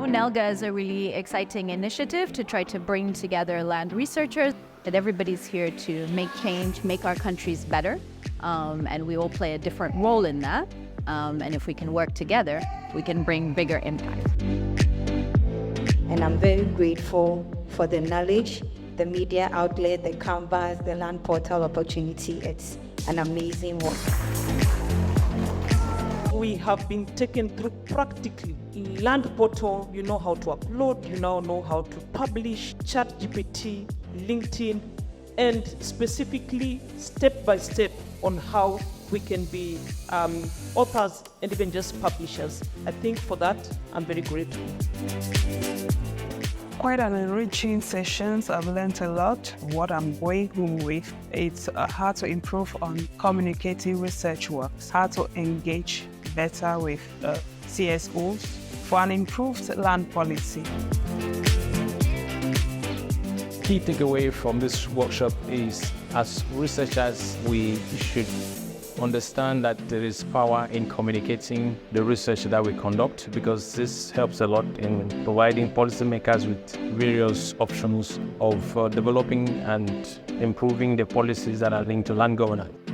NELGA is a really exciting initiative to try to bring together land researchers. That everybody's here to make change, make our countries better, and we all play a different role in that. And if we can work together, we can bring bigger impact. And I'm very grateful for the knowledge, the media outlet, the canvas, the land portal opportunity. It's an amazing work. We have been taken through practically land portal. You know how to upload, you now know how to publish, ChatGPT, LinkedIn, and specifically step by step on how we can be authors and even just publishers. I think for that, I'm very grateful. Quite an enriching sessions. I've learned a lot. What I'm going home with, it's how to improve on communicating research works, how to engage better with CSOs for an improved land policy. Key takeaway from this workshop is, as researchers, we should understand that there is power in communicating the research that we conduct, because this helps a lot in providing policymakers with various options of developing and improving the policies that are linked to land governance.